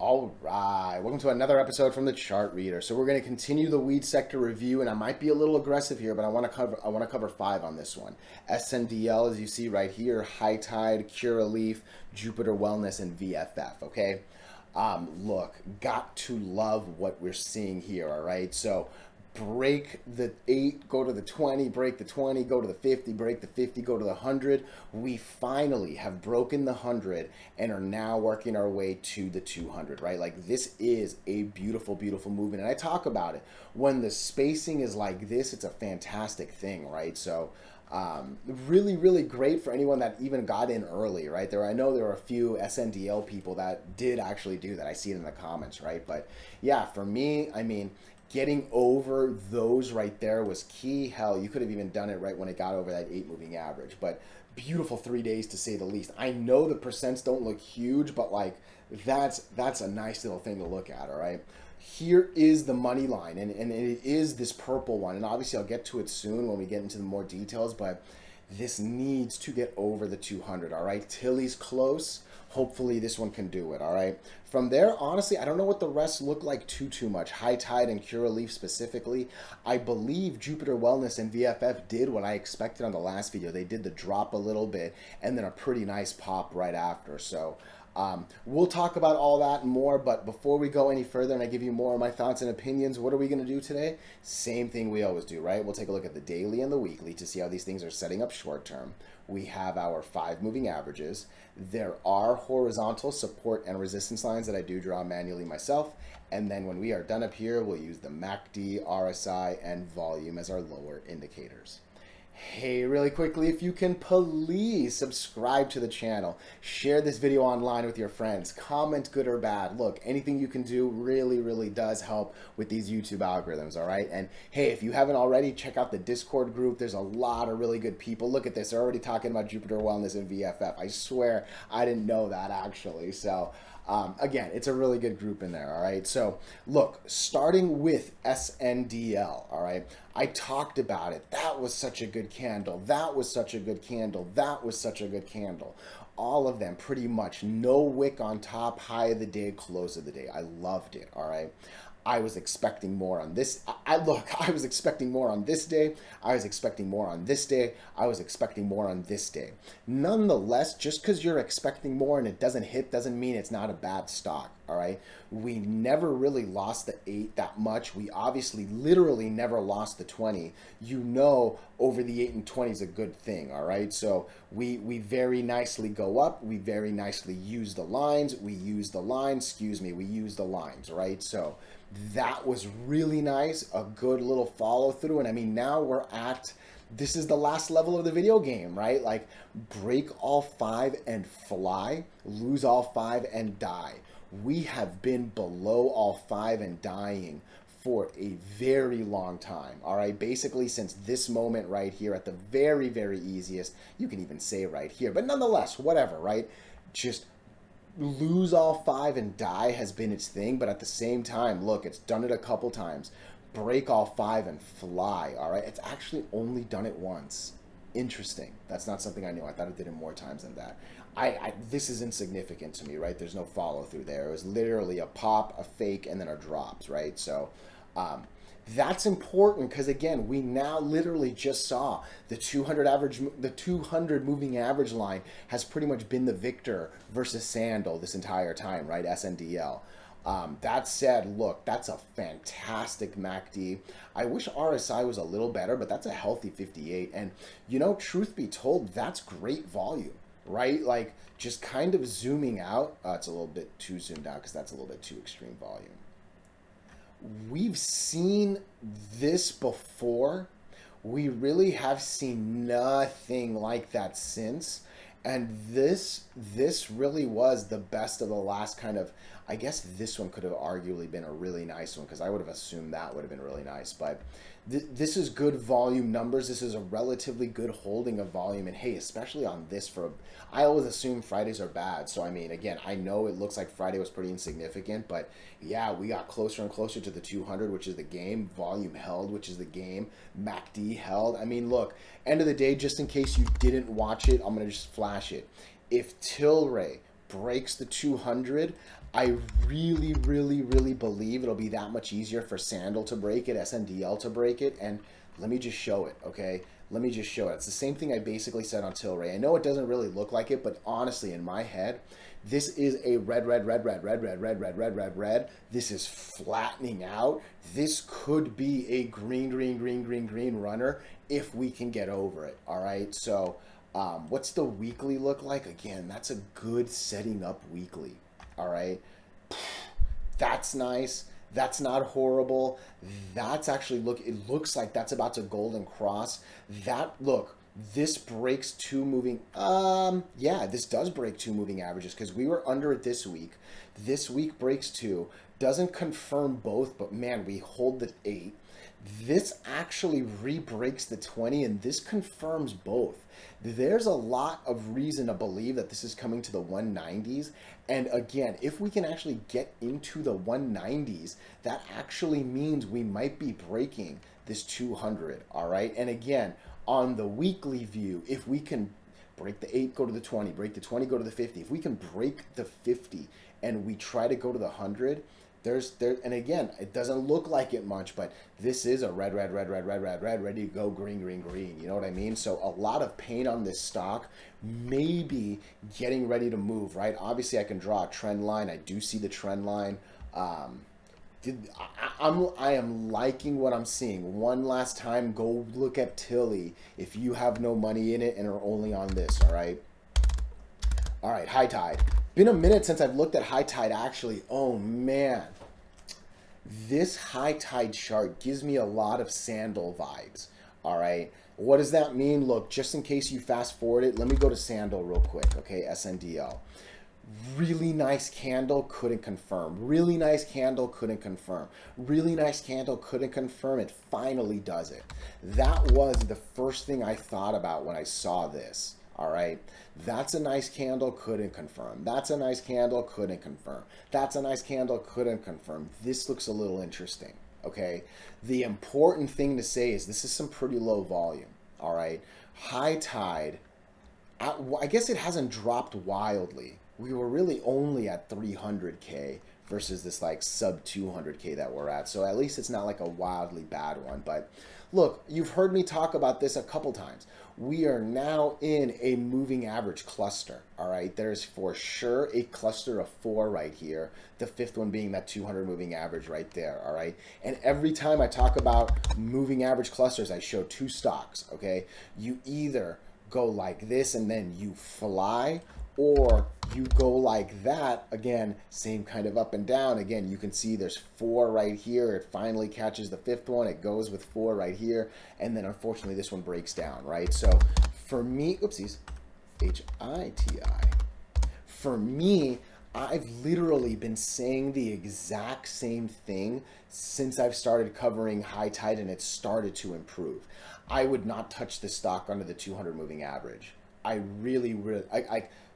All right, welcome to another episode from the Chart Reader. So we're going to continue the weed sector review, and I might be a little aggressive here, but I want to cover five on this one. SNDL, as you see right here, HITI, Curaleaf, Jupiter Wellness, and VFF. Okay, look, got to love what we're seeing here. All right, so break the 8, go to the 20, break the 20, go to the 50, break the 50, go to the 100. We finally have broken the 100 and are now working our way to the 200, right? Like, this is a beautiful, beautiful movement. And I talk about it. When the spacing is like this, it's a fantastic thing, right? So really, really great for anyone that even got in early, right? I know there were a few SNDL people that did actually do that. I see it in the comments, right? But yeah, for me, I mean, getting over those right there was key. Hell, you could have even done it right when it got over that 8 moving average. But beautiful 3 days to say the least. I know the percents don't look huge, but like that's a nice little thing to look at, all right? Here is the money line, and it is this purple one. And obviously I'll get to it soon when we get into the more details, but this needs to get over the 200, all right? Tilly's close. Hopefully this one can do it, all right? From there, honestly, I don't know what the rest look like too much. High Tide and Curaleaf specifically. I believe Jupiter Wellness and VFF did what I expected on the last video. They did the drop a little bit and then a pretty nice pop right after. So we'll talk about all that and more, but before we go any further and I give you more of my thoughts and opinions, what are we going to do today? Same thing we always do, right? We'll take a look at the daily and the weekly to see how these things are setting up short term. We have our 5 moving averages. There are horizontal support and resistance lines that I do draw manually myself. And then when we are done up here, we'll use the MACD, RSI, and volume as our lower indicators. Hey, really quickly, if you can please subscribe to the channel, share this video online with your friends, comment good or bad. Look, anything you can do really, really does help with these YouTube algorithms, all right? And hey, if you haven't already, check out the Discord group. There's a lot of really good people. Look at this, they're already talking about Jupiter Wellness and VFF. I swear I didn't know that actually. So again, it's a really good group in there, all right? So look, starting with SNDL, all right? I talked about it. That was such a good candle. That was such a good candle. That was such a good candle. All of them pretty much. No wick on top, high of the day, close of the day. I loved it, all right? I was expecting more on this. I was expecting more on this day. I was expecting more on this day. I was expecting more on this day. Nonetheless, just because you're expecting more and it doesn't hit doesn't mean it's not a bad stock, all right? We never really lost the 8 that much. We obviously literally never lost the 20. You know, over the 8 and 20 is a good thing, all right? So we very nicely go up. We very nicely use the lines. We use the lines, we use the lines, right? So that was really nice, a good little follow through. And I mean, now we're at, this is the last level of the video game, right? Like, break all 5 and fly, lose all 5 and die. We have been below all 5 and dying for a very long time, all right? Basically, since this moment right here at the very, very easiest, you can even say right here, but nonetheless, whatever, right? Just lose all 5 and die has been its thing, but at the same time, look, it's done it a couple times. Break all 5 and fly, all right? It's actually only done it once. Interesting. That's not something I knew. I thought it did it more times than that. This is insignificant to me, right? There's no follow through there. It was literally a pop, a fake, and then a drops, right? So that's important because, again, we now literally just saw the 200 moving average line has pretty much been the victor versus Sandal this entire time, right? SNDL. That said, look, that's a fantastic MACD. I wish RSI was a little better, but that's a healthy 58. And, you know, truth be told, that's great volume, right? Like, just kind of zooming out. It's a little bit too zoomed out because that's a little bit too extreme volume. We've seen this before. We really have seen nothing like that since. And this really was the best of the last kind of, I guess this one could have arguably been a really nice one because I would have assumed that would have been really nice. But this is good volume numbers. This is a relatively good holding of volume. And hey, especially on this I always assume Fridays are bad. So I mean, again, I know it looks like Friday was pretty insignificant, but yeah, we got closer and closer to the 200, which is the game. Volume held, which is the game. MACD held. I mean, look, end of the day, just in case you didn't watch it, I'm going to just flash it. If Tilray breaks the 200, I really believe it'll be that much easier for Sandal to break it, SNDL to break it, and let me just show it, okay? Let me just show it. It's the same thing I basically said on Tilray. I know it doesn't really look like it, but honestly, in my head, this is a red. This is flattening out. This could be a green runner if we can get over it, all right? So what's the weekly look like? Again, that's a good setting up weekly, all right? That's nice. That's not horrible. That's actually, look, it looks like that's about to golden cross. That, look, this breaks two moving, yeah, this does break two moving averages because we were under it this week. This week breaks two. Doesn't confirm both, but man, we hold the 8. This actually re-breaks the 20, and this confirms both. There's a lot of reason to believe that this is coming to the 190s. And again, if we can actually get into the 190s, that actually means we might be breaking this 200, all right? And again, on the weekly view, if we can break the 8, go to the 20, break the 20, go to the 50. If we can break the 50 and we try to go to the 100, and again, it doesn't look like it much, but this is a red, ready to go, green. You know what I mean? So a lot of pain on this stock, maybe getting ready to move, right? Obviously, I can draw a trend line. I do see the trend line. I am liking what I'm seeing. One last time, go look at Tilly if you have no money in it and are only on this, all right? All right, high tide. Been a minute since I've looked at high tide actually. Oh man. This high tide chart gives me a lot of Sandal vibes. All right. What does that mean? Look, just in case you fast forward it, let me go to Sandal real quick. Okay, SNDL. Really nice candle, couldn't confirm. Really nice candle, couldn't confirm. Really nice candle, couldn't confirm. It finally does it. That was the first thing I thought about when I saw this. All right, that's a nice candle, couldn't confirm. That's a nice candle, couldn't confirm. That's a nice candle, couldn't confirm. This looks a little interesting, okay? The important thing to say is this is some pretty low volume, all right? High tide, I guess it hasn't dropped wildly. We were really only at 300K versus this like sub 200K that we're at. So at least it's not like a wildly bad one. But look, you've heard me talk about this a couple times. We are now in a moving average cluster, all right? There's for sure a cluster of 4 right here, the 5th one being that 200 moving average right there, all right? And every time I talk about moving average clusters, I show 2 stocks, okay? You either go like this and then you fly, or you go like that, again, same kind of up and down. Again, you can see there's 4 right here. It finally catches the 5th one. It goes with 4 right here. And then unfortunately, this one breaks down, right? So for me, oopsies, HITI. For me, I've literally been saying the exact same thing since I've started covering high tide and it started to improve. I would not touch the stock under the 200 moving average. I really,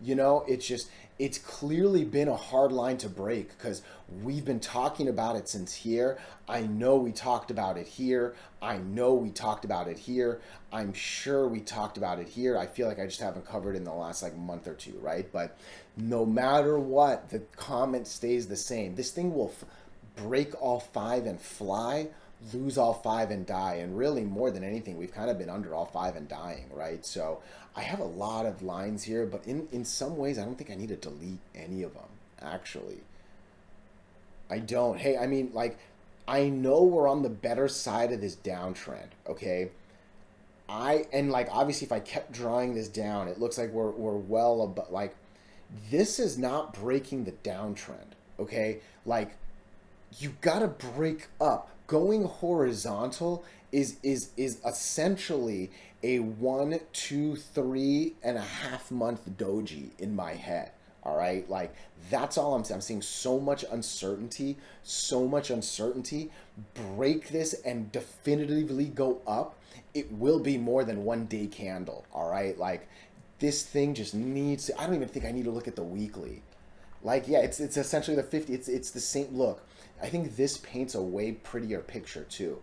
you know, it's clearly been a hard line to break because we've been talking about it since here. I know we talked about it here. I know we talked about it here. I'm sure we talked about it here. I feel like I just haven't covered it in the last like month or two, right? But no matter what, the comment stays the same. This thing will break all 5 and fly, lose all 5 and die. And really, more than anything, we've kind of been under all 5 and dying, right? So I have a lot of lines here, but in some ways, I don't think I need to delete any of them, actually. I don't. Hey, I mean, like, I know we're on the better side of this downtrend, okay? And like, obviously, if I kept drawing this down, it looks like we're well above, like, this is not breaking the downtrend, okay? Like, you gotta break up. Going horizontal is essentially a 1, 2, 3.5 month doji in my head. All right, like that's all I'm saying. I'm seeing so much uncertainty, Break this and definitively go up. It will be more than 1 day candle. All right, like this thing just needs to, I don't even think I need to look at the weekly. Like, yeah, it's essentially the 50. It's the same look. I think this paints a way prettier picture too.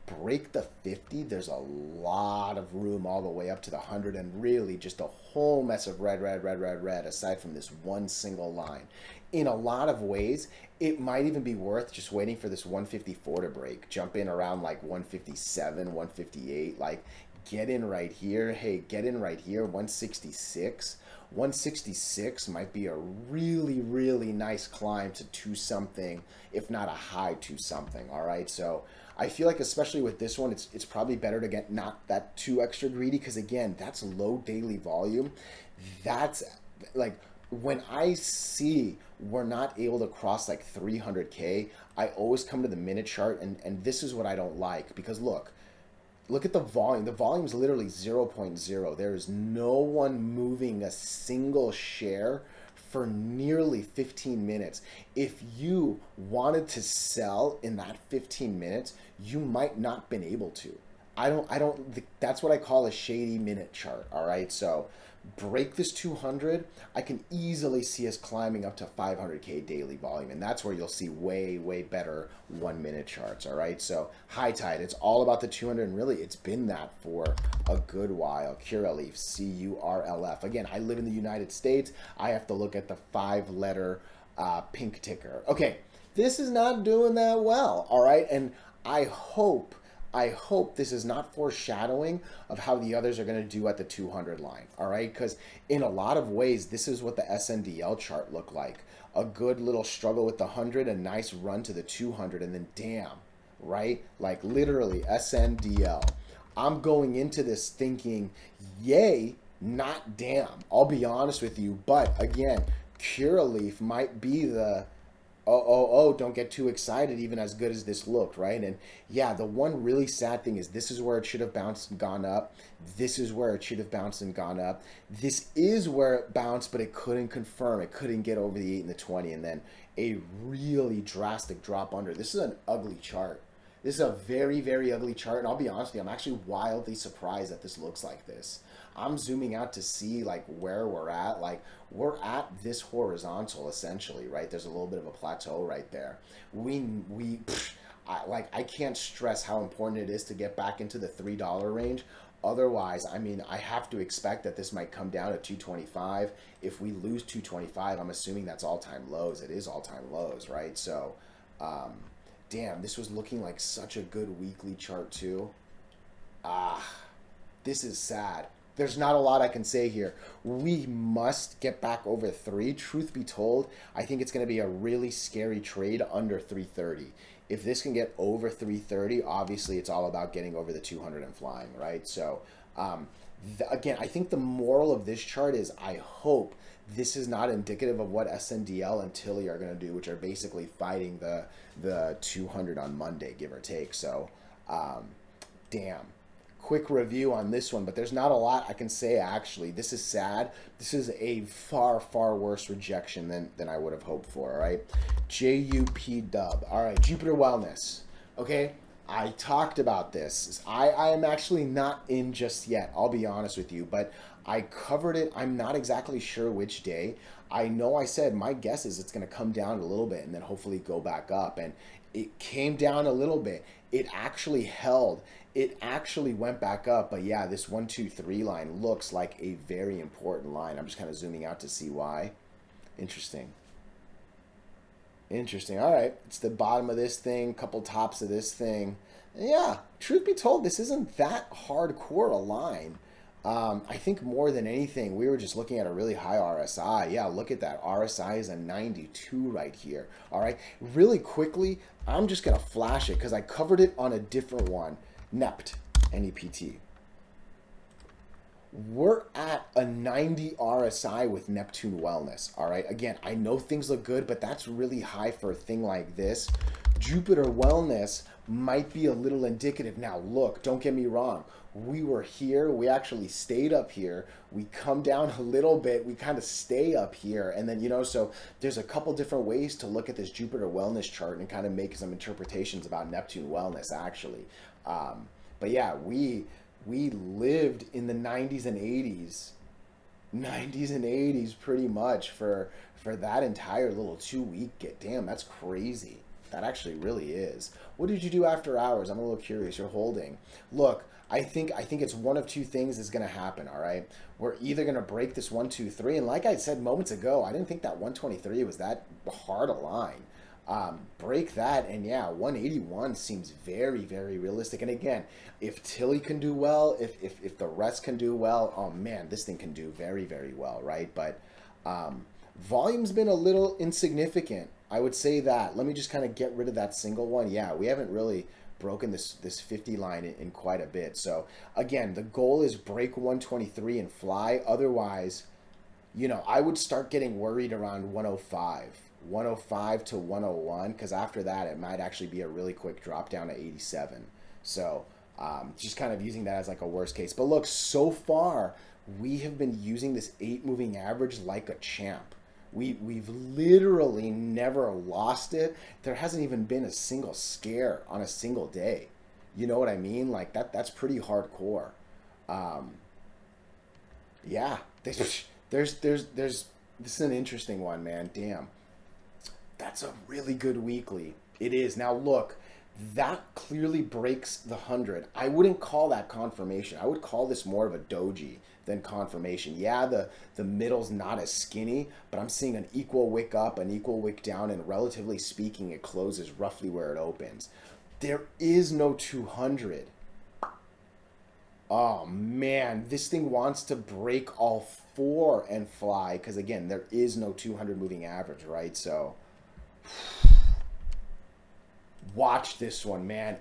Break the 50, there's a lot of room all the way up to the 100 and really just a whole mess of red aside from this one single line. in a lot of ways, it might even be worth just waiting for this 154 to break. Jump in around like 157, 158. Like, get in right here. Hey, get in right here. 166. 166 might be a really, really nice climb to two something, if not a high two something. All right. So I feel like, especially with this one, it's probably better to get not that too extra greedy, because again, that's low daily volume. That's like, when I see we're not able to cross like 300K, I always come to the minute chart, and this is what I don't like, because look at the volume. The volume is literally zero point 0.0. There is no one moving a single share for nearly 15 minutes. If you wanted to sell in that 15 minutes, you might not been able to. That's what I call a shady minute chart. All right. So break this 200, I can easily see us climbing up to 500K daily volume. And that's where you'll see way, way better 1 minute charts. All right. So high tide, it's all about the 200. And really, it's been that for a good while. Curaleaf, CURLF. Again, I live in the United States. I have to look at the 5-letter pink ticker. Okay. This is not doing that well. All right. And I hope this is not foreshadowing of how the others are going to do at the 200 line, all right? Because in a lot of ways, this is what the SNDL chart looked like. A good little struggle with the 100, a nice run to the 200, and then damn, right? Like literally SNDL. I'm going into this thinking, yay, not damn. I'll be honest with you. But again, Curaleaf might be the don't get too excited, even as good as this looked, right? And yeah, the one really sad thing is this is where it should have bounced and gone up. This is where it should have bounced and gone up. This is where it bounced, but it couldn't confirm. It couldn't get over the 8 and the 20, and then a really drastic drop under. This is an ugly chart. This is a very, very ugly chart, and I'll be honest with you, I'm actually wildly surprised that this looks like this. I'm zooming out to see like where we're at. Like, we're at this horizontal essentially, right? There's a little bit of a plateau right there. I can't stress how important it is to get back into the $3 range. Otherwise, I mean, I have to expect that this might come down to 225. If we lose 225, I'm assuming that's all-time lows. It is all-time lows, right? So, damn, this was looking like such a good weekly chart too. This is sad. There's not a lot I can say here. We must get back over 3. Truth be told, I think it's going to be a really scary trade under 330. If this can get over 330, obviously it's all about getting over the 200 and flying, right? So, again, I think the moral of this chart is I hope this is not indicative of what SNDL and Tilly are going to do, which are basically fighting the 200 on Monday, give or take. So, damn. Quick review on this one, but there's not a lot I can say actually. This is sad. This is a far, far worse rejection than I would have hoped for, all right? JUPW. All right, Jupiter Wellness. Okay, I talked about this. I am actually not in just yet, I'll be honest with you, but I covered it. I'm not exactly sure which day. I know I said my guess is it's going to come down a little bit and then hopefully go back up, and it came down a little bit. It actually held. It actually went back up, but yeah, this 1, 2, 3 line looks like a very important line. I'm just kind of zooming out to see why. Interesting. Interesting. All right, it's the bottom of this thing, couple tops of this thing. Yeah, truth be told, this isn't that hardcore a line. I think more than anything, we were just looking at a really high RSI. Yeah, look at that. RSI is a 92 right here. All right, really quickly, I'm just going to flash it because I covered it on a different one. NEPT, N-E-P-T. We're at a 90 RSI with Neptune Wellness, all right? Again, I know things look good, but that's really high for a thing like this. Jupiter Wellness might be a little indicative. Now, look, don't get me wrong. We were here. We actually stayed up here. We come down a little bit. We kind of stay up here. And then, you know, so there's a couple different ways to look at this Jupiter Wellness chart and kind of make some interpretations about Neptune Wellness, actually. But yeah, we lived in the 90s and 80s. 90s and 80s pretty much for that entire little 2 week get. Damn, that's crazy. That actually really is. What did you do after hours? I'm a little curious. You're holding. Look, I think it's one of two things is going to happen, all right? We're either going to break this 123, and like I said moments ago, I didn't think that 123 was that hard a line. Break that, and yeah, 181 seems very, very realistic. And again, if Tilly can do well, if the rest can do well, oh man, this thing can do very, very well, right? But volume's been a little insignificant. I would say that. Let me just kind of get rid of that single one. Yeah, we haven't really broken this 50 line in quite a bit. So again, the goal is break 123 and fly. Otherwise, I would start getting worried around 105 to 101, because after that it might actually be a really quick drop down to 87. So just kind of using that as like a worst case. But look, so far we have been using this 8 moving average like a champ. We've literally never lost it. There hasn't even been a single scare on a single day. You know what I mean? Like that's pretty hardcore. Yeah, there's this is an interesting one, man. Damn. That's a really good weekly. It is. Now look, that clearly breaks the 100. I wouldn't call that confirmation. I would call this more of a doji than confirmation. Yeah, the middle's not as skinny, but I'm seeing an equal wick up, an equal wick down, and relatively speaking, it closes roughly where it opens. There is no 200. Oh man, this thing wants to break all 4 and fly, because again, there is no 200 moving average, right? So watch this one, man.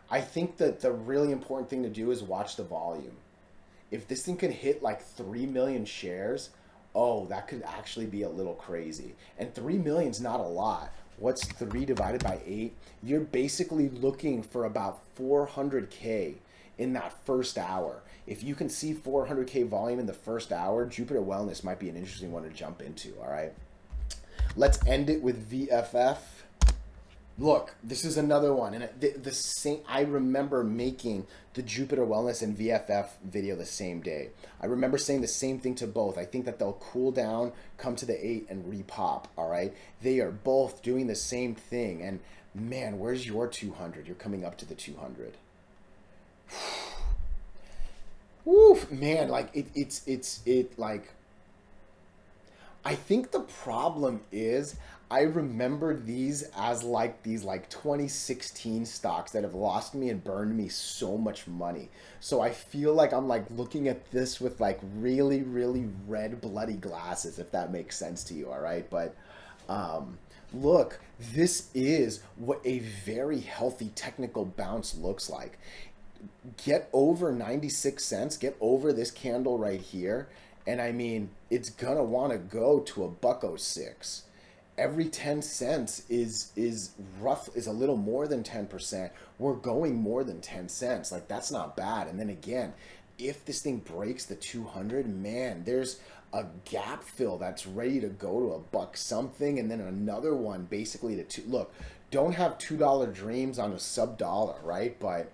I think that the really important thing to do is watch the volume. If this thing can hit like 3 million shares, oh, that could actually be a little crazy. And 3 million's not a lot. What's 3 divided by 8? You're basically looking for about 400K in that first hour. If you can see 400K volume in the first hour, Jupiter Wellness might be an interesting one to jump into, all right? Let's end it with VFF. Look, this is another one, and the same. I remember making the Jupiter Wellness and VFF video the same day. I remember saying the same thing to both. I think that they'll cool down, come to the 8, and repop. All right, they are both doing the same thing. And man, where's your 200? You're coming up to the 200. Woof, man, like it like. I think the problem is I remember these as like these like 2016 stocks that have lost me and burned me so much money. So I feel like I'm like looking at this with like really, really red bloody glasses, if that makes sense to you, all right? But look, this is what a very healthy technical bounce looks like. Get over 96 cents, get over this candle right here. And I mean, it's gonna want to go to a $1.06. Every 10 cents is a little more than 10%. We're going more than 10 cents. Like that's not bad. And then again, if this thing breaks the 200, man, there's a gap fill that's ready to go to a buck something, and then another one basically to 2. Look, don't have $2 dreams on a sub-dollar, right? But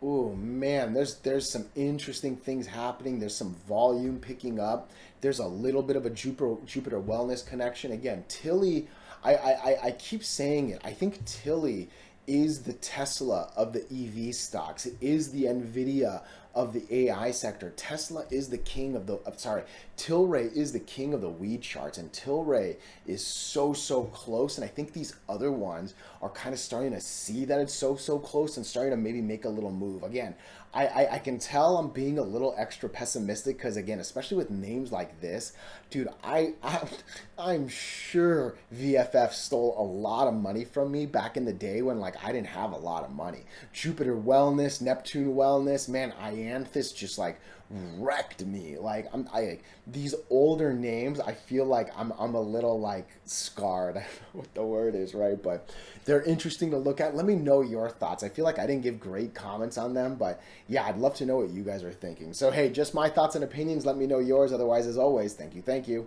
oh man, there's some interesting things happening. There's some volume picking up. There's a little bit of a Jupiter Wellness connection. Again, Tilly, I keep saying it. I think Tilly is the Tesla of the EV stocks. It is the Nvidia of the AI sector. Tesla is the king of the, Tilray is the king of the weed charts, and Tilray is so close. And I think these other ones are kind of starting to see that it's so close and starting to maybe make a little move. Again, I can tell I'm being a little extra pessimistic because again, especially with names like this, dude, I'm sure VFF stole a lot of money from me back in the day when like I didn't have a lot of money. Jupiter Wellness, Neptune Wellness, man, Ianthus just like wrecked me. Like these older names, I feel like I'm a little like scarred. I don't know what the word is, right? But they're interesting to look at. Let me know your thoughts. I feel like I didn't give great comments on them, but yeah, I'd love to know what you guys are thinking. So hey, just my thoughts and opinions. Let me know yours. Otherwise, as always, thank you.